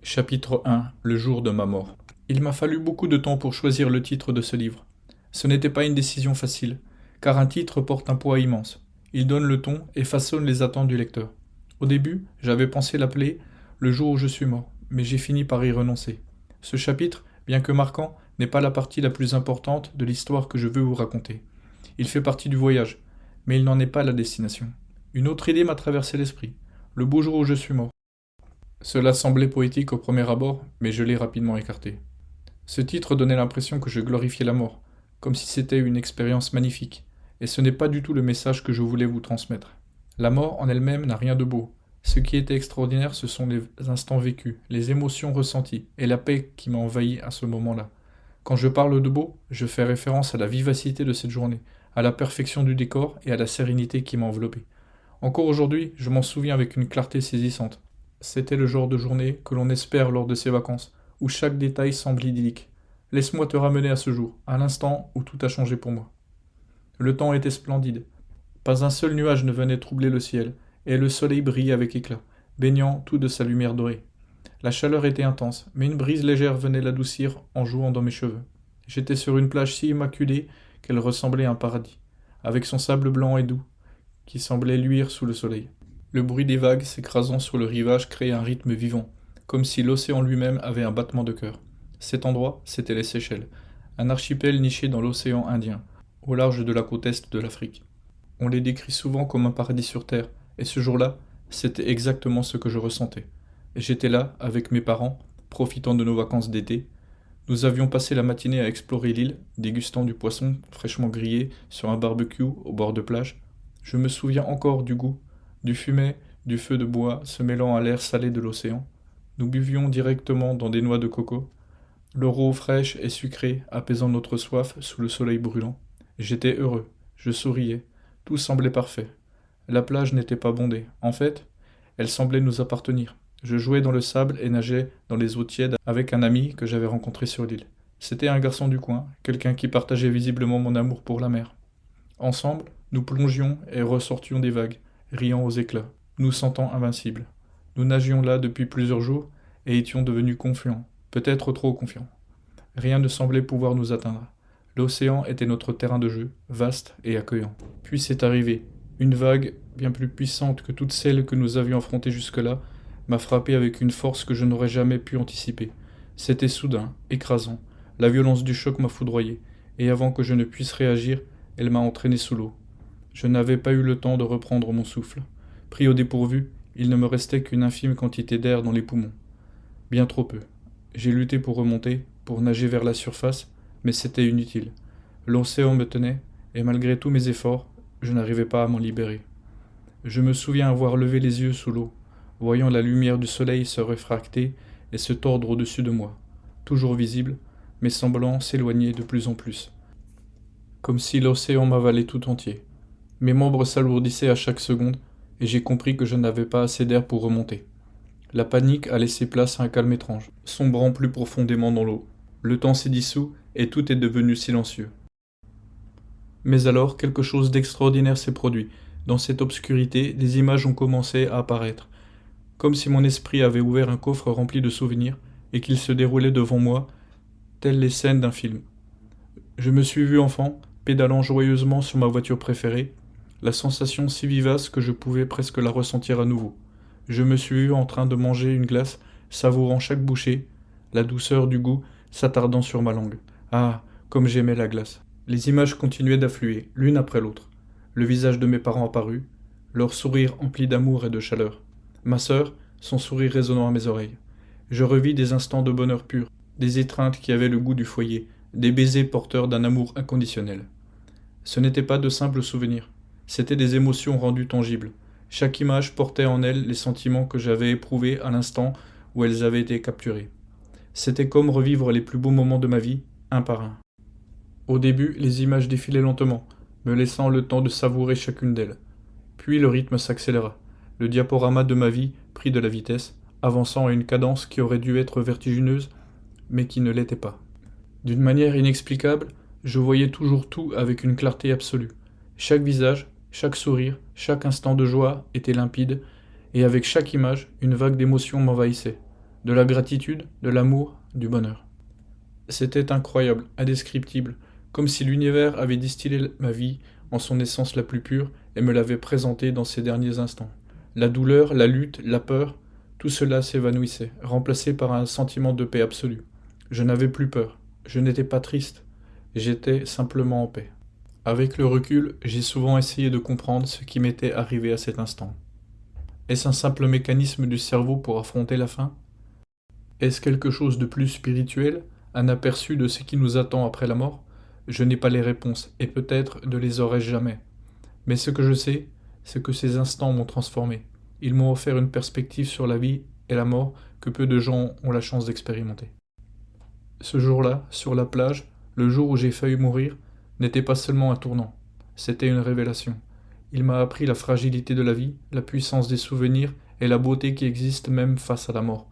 Chapitre 1. Le jour de ma mort. Il m'a fallu beaucoup de temps pour choisir le titre de ce livre. Ce n'était pas une décision facile, car un titre porte un poids immense. Il donne le ton et façonne les attentes du lecteur. Au début, j'avais pensé l'appeler Le jour où je suis mort, mais j'ai fini par y renoncer. Ce chapitre, bien que marquant, n'est pas la partie la plus importante de l'histoire que je veux vous raconter. Il fait partie du voyage, mais il n'en est pas la destination. Une autre idée m'a traversé l'esprit. Le beau jour où je suis mort. Cela semblait poétique au premier abord, mais je l'ai rapidement écarté. Ce titre donnait l'impression que je glorifiais la mort, comme si c'était une expérience magnifique, et ce n'est pas du tout le message que je voulais vous transmettre. La mort en elle-même n'a rien de beau. Ce qui était extraordinaire, ce sont les instants vécus, les émotions ressenties, et la paix qui m'a envahi à ce moment-là. Quand je parle de beau, je fais référence à la vivacité de cette journée, à la perfection du décor et à la sérénité qui m'a enveloppé. Encore aujourd'hui, je m'en souviens avec une clarté saisissante. C'était le genre de journée que l'on espère lors de ses vacances, où chaque détail semble idyllique. Laisse-moi te ramener à ce jour, à l'instant où tout a changé pour moi. Le temps était splendide. Pas un seul nuage ne venait troubler le ciel, et le soleil brillait avec éclat, baignant tout de sa lumière dorée. La chaleur était intense, mais une brise légère venait l'adoucir en jouant dans mes cheveux. J'étais sur une plage si immaculée qu'elle ressemblait à un paradis, avec son sable blanc et doux, qui semblait luire sous le soleil. Le bruit des vagues s'écrasant sur le rivage créait un rythme vivant, comme si l'océan lui-même avait un battement de cœur. Cet endroit, c'était les Seychelles, un archipel niché dans l'océan Indien, au large de la côte est de l'Afrique. On les décrit souvent comme un paradis sur terre, et ce jour-là, c'était exactement ce que je ressentais. J'étais là, avec mes parents, profitant de nos vacances d'été. Nous avions passé la matinée à explorer l'île, dégustant du poisson fraîchement grillé sur un barbecue au bord de plage. Je me souviens encore du goût, du fumet, du feu de bois se mêlant à l'air salé de l'océan. Nous buvions directement dans des noix de coco, leur eau fraîche et sucrée apaisant notre soif sous le soleil brûlant. J'étais heureux, je souriais, tout semblait parfait. La plage n'était pas bondée, en fait, elle semblait nous appartenir. Je jouais dans le sable et nageais dans les eaux tièdes avec un ami que j'avais rencontré sur l'île. C'était un garçon du coin, quelqu'un qui partageait visiblement mon amour pour la mer. Ensemble, nous plongions et ressortions des vagues, riant aux éclats, nous sentant invincibles. Nous nagions là depuis plusieurs jours et étions devenus confiants, peut-être trop confiants. Rien ne semblait pouvoir nous atteindre. L'océan était notre terrain de jeu, vaste et accueillant. Puis c'est arrivé. Une vague, bien plus puissante que toutes celles que nous avions affrontées jusque-là, m'a frappé avec une force que je n'aurais jamais pu anticiper. C'était soudain, écrasant. La violence du choc m'a foudroyé, et avant que je ne puisse réagir, elle m'a entraîné sous l'eau. Je n'avais pas eu le temps de reprendre mon souffle. Pris au dépourvu, il ne me restait qu'une infime quantité d'air dans les poumons. Bien trop peu. J'ai lutté pour remonter, pour nager vers la surface, mais c'était inutile. L'océan me tenait, et malgré tous mes efforts, je n'arrivais pas à m'en libérer. Je me souviens avoir levé les yeux sous l'eau, voyant la lumière du soleil se réfracter et se tordre au-dessus de moi, toujours visible, mais semblant s'éloigner de plus en plus, comme si l'océan m'avalait tout entier. Mes membres s'alourdissaient à chaque seconde, et j'ai compris que je n'avais pas assez d'air pour remonter. La panique a laissé place à un calme étrange, sombrant plus profondément dans l'eau. Le temps s'est dissous, et tout est devenu silencieux. Mais alors, quelque chose d'extraordinaire s'est produit. Dans cette obscurité, des images ont commencé à apparaître, comme si mon esprit avait ouvert un coffre rempli de souvenirs, et qu'il se déroulait devant moi, telles les scènes d'un film. Je me suis vu enfant, pédalant joyeusement sur ma voiture préférée, la sensation si vivace que je pouvais presque la ressentir à nouveau. Je me suis vu en train de manger une glace, savourant chaque bouchée, la douceur du goût s'attardant sur ma langue. Ah, comme j'aimais la glace. Les images continuaient d'affluer, l'une après l'autre. Le visage de mes parents apparut, leur sourire empli d'amour et de chaleur. Ma sœur, son sourire résonnant à mes oreilles. Je revis des instants de bonheur pur, des étreintes qui avaient le goût du foyer, des baisers porteurs d'un amour inconditionnel. Ce n'étaient pas de simples souvenirs, c'étaient des émotions rendues tangibles. Chaque image portait en elle les sentiments que j'avais éprouvés à l'instant où elles avaient été capturées. C'était comme revivre les plus beaux moments de ma vie, un par un. Au début, les images défilaient lentement, me laissant le temps de savourer chacune d'elles. Puis le rythme s'accéléra. Le diaporama de ma vie prit de la vitesse, avançant à une cadence qui aurait dû être vertigineuse, mais qui ne l'était pas. D'une manière inexplicable, je voyais toujours tout avec une clarté absolue. Chaque visage, chaque sourire, chaque instant de joie était limpide, et avec chaque image, une vague d'émotion m'envahissait. de la gratitude, de l'amour, du bonheur. C'était incroyable, indescriptible, comme si l'univers avait distillé ma vie en son essence la plus pure et me l'avait présentée dans ses derniers instants. La douleur, la lutte, la peur, tout cela s'évanouissait, remplacé par un sentiment de paix absolue. Je n'avais plus peur, je n'étais pas triste, j'étais simplement en paix. Avec le recul, j'ai souvent essayé de comprendre ce qui m'était arrivé à cet instant. Est-ce un simple mécanisme du cerveau pour affronter la fin? Est-ce quelque chose de plus spirituel, un aperçu de ce qui nous attend après la mort? Je n'ai pas les réponses, et peut-être ne les aurai-je jamais. Mais ce que je sais, c'est que ces instants m'ont transformé. Ils m'ont offert une perspective sur la vie et la mort que peu de gens ont la chance d'expérimenter. Ce jour-là, sur la plage, le jour où j'ai failli mourir, n'était pas seulement un tournant, c'était une révélation. Il m'a appris la fragilité de la vie, la puissance des souvenirs et la beauté qui existe même face à la mort.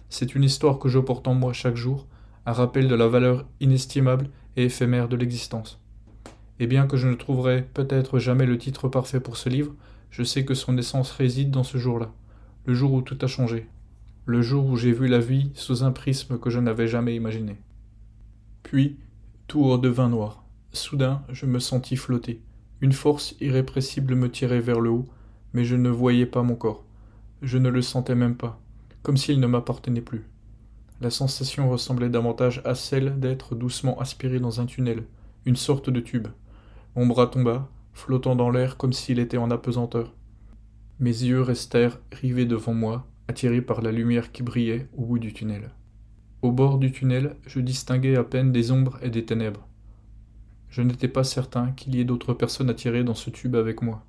C'est une histoire que je porte en moi chaque jour, un rappel de la valeur inestimable et éphémère de l'existence. Et bien que je ne trouverai peut-être jamais le titre parfait pour ce livre, je sais que son essence réside dans ce jour-là, le jour où tout a changé, le jour où j'ai vu la vie sous un prisme que je n'avais jamais imaginé. Puis, tout redevint noir. Soudain, je me sentis flotter. Une force irrépressible me tirait vers le haut, mais je ne voyais pas mon corps. Je ne le sentais même pas, comme s'il ne m'appartenait plus. La sensation ressemblait davantage à celle d'être doucement aspiré dans un tunnel, une sorte de tube. Mon bras tomba, flottant dans l'air comme s'il était en apesanteur. Mes yeux restèrent rivés devant moi, attirés par la lumière qui brillait au bout du tunnel. Au bord du tunnel, je distinguais à peine des ombres et des ténèbres. Je n'étais pas certain qu'il y ait d'autres personnes attirées dans ce tube avec moi,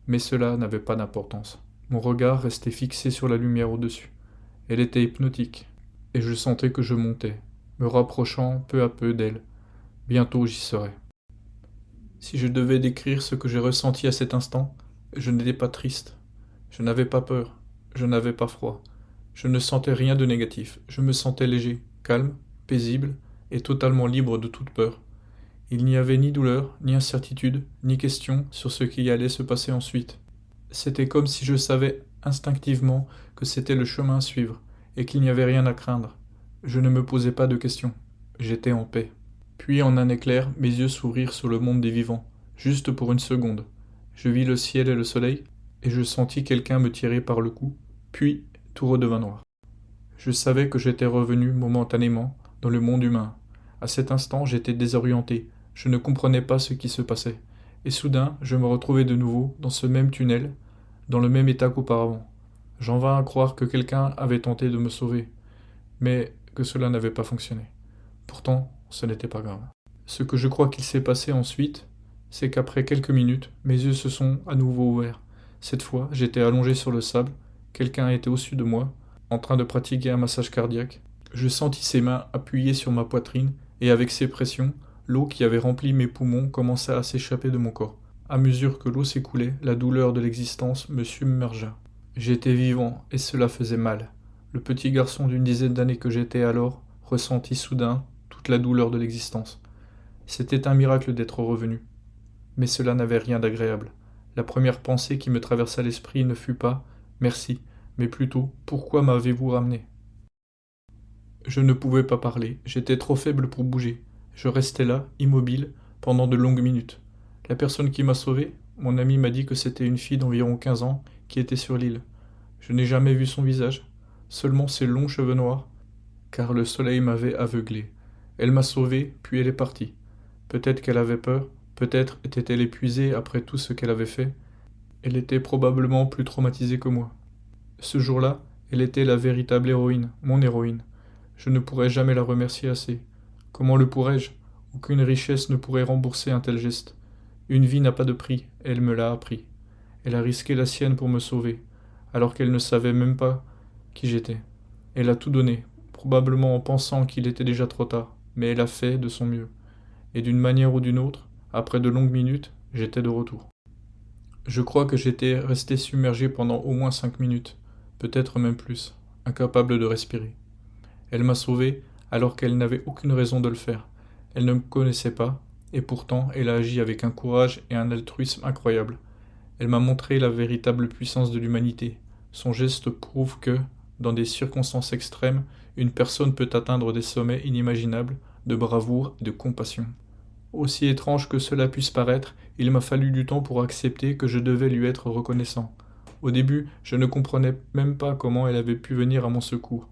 mais cela n'avait pas d'importance. Mon regard restait fixé sur la lumière au-dessus. Elle était hypnotique, et je sentais que je montais, me rapprochant peu à peu d'elle. Bientôt j'y serais. Si je devais décrire ce que j'ai ressenti à cet instant, je n'étais pas triste. Je n'avais pas peur. Je n'avais pas froid. Je ne sentais rien de négatif. Je me sentais léger, calme, paisible et totalement libre de toute peur. Il n'y avait ni douleur, ni incertitude, ni question sur ce qui allait se passer ensuite. C'était comme si je savais instinctivement que c'était le chemin à suivre et qu'il n'y avait rien à craindre. Je ne me posais pas de questions. J'étais en paix. Puis en un éclair, mes yeux s'ouvrirent sur le monde des vivants, juste pour une seconde. Je vis le ciel et le soleil, et je sentis quelqu'un me tirer par le cou, puis tout redevint noir. Je savais que j'étais revenu momentanément dans le monde humain. À cet instant, j'étais désorienté, je ne comprenais pas ce qui se passait, et soudain, je me retrouvais de nouveau dans ce même tunnel, dans le même état qu'auparavant. J'en vins à croire que quelqu'un avait tenté de me sauver, mais que cela n'avait pas fonctionné. Pourtant, ce n'était pas grave. Ce que je crois qu'il s'est passé ensuite, c'est qu'après quelques minutes, mes yeux se sont à nouveau ouverts. Cette fois, j'étais allongé sur le sable, quelqu'un était au-dessus de moi, en train de pratiquer un massage cardiaque. Je sentis ses mains appuyées sur ma poitrine, et avec ces pressions, l'eau qui avait rempli mes poumons commença à s'échapper de mon corps. À mesure que l'eau s'écoulait, la douleur de l'existence me submergea. J'étais vivant, et cela faisait mal. Le petit garçon d'une dizaine d'années que j'étais alors ressentit soudain toute la douleur de l'existence. C'était un miracle d'être revenu. Mais cela n'avait rien d'agréable. La première pensée qui me traversa l'esprit ne fut pas « merci », mais plutôt « pourquoi m'avez-vous ramené ?» Je ne pouvais pas parler, j'étais trop faible pour bouger. Je restais là, immobile, pendant de longues minutes. La personne qui m'a sauvé, mon ami m'a dit que c'était une fille d'environ 15 ans qui était sur l'île. Je n'ai jamais vu son visage, seulement ses longs cheveux noirs, car le soleil m'avait aveuglé. Elle m'a sauvé, puis elle est partie. Peut-être qu'elle avait peur, peut-être était-elle épuisée après tout ce qu'elle avait fait. Elle était probablement plus traumatisée que moi. Ce jour-là, elle était la véritable héroïne, mon héroïne. Je ne pourrais jamais la remercier assez. Comment le pourrais-je? Aucune richesse ne pourrait rembourser un tel geste. Une vie n'a pas de prix, elle me l'a appris. Elle a risqué la sienne pour me sauver, alors qu'elle ne savait même pas qui j'étais. Elle a tout donné, probablement en pensant qu'il était déjà trop tard, mais elle a fait de son mieux. Et d'une manière ou d'une autre, après de longues minutes, j'étais de retour. Je crois que j'étais resté submergé pendant au moins 5 minutes, peut-être même plus, incapable de respirer. Elle m'a sauvé alors qu'elle n'avait aucune raison de le faire. Elle ne me connaissait pas, et pourtant elle a agi avec un courage et un altruisme incroyables. Elle m'a montré la véritable puissance de l'humanité. Son geste prouve que, dans des circonstances extrêmes, une personne peut atteindre des sommets inimaginables de bravoure et de compassion. Aussi étrange que cela puisse paraître, il m'a fallu du temps pour accepter que je devais lui être reconnaissant. Au début, je ne comprenais même pas comment elle avait pu venir à mon secours.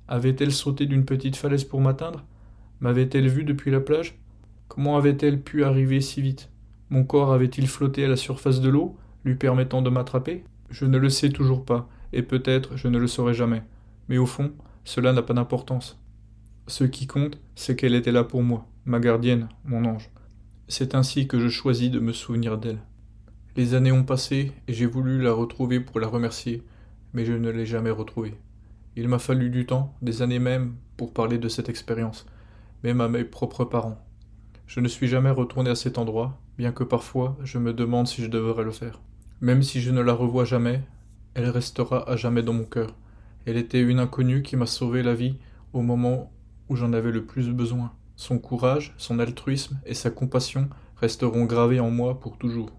Avait-elle sauté d'une petite falaise pour m'atteindre? M'avait-elle vu depuis la plage? Comment avait-elle pu arriver si vite? Mon corps avait-il flotté à la surface de l'eau, lui permettant de m'attraper? Je ne le sais toujours pas, et peut-être je ne le saurai jamais. Mais au fond, cela n'a pas d'importance. Ce qui compte, c'est qu'elle était là pour moi, ma gardienne, mon ange. C'est ainsi que je choisis de me souvenir d'elle. Les années ont passé et j'ai voulu la retrouver pour la remercier, mais je ne l'ai jamais retrouvée. Il m'a fallu du temps, des années même, pour parler de cette expérience, même à mes propres parents. Je ne suis jamais retourné à cet endroit, bien que parfois je me demande si je devrais le faire. Même si je ne la revois jamais, elle restera à jamais dans mon cœur. Elle était une inconnue qui m'a sauvé la vie au moment où j'en avais le plus besoin. Son courage, son altruisme et sa compassion resteront gravés en moi pour toujours.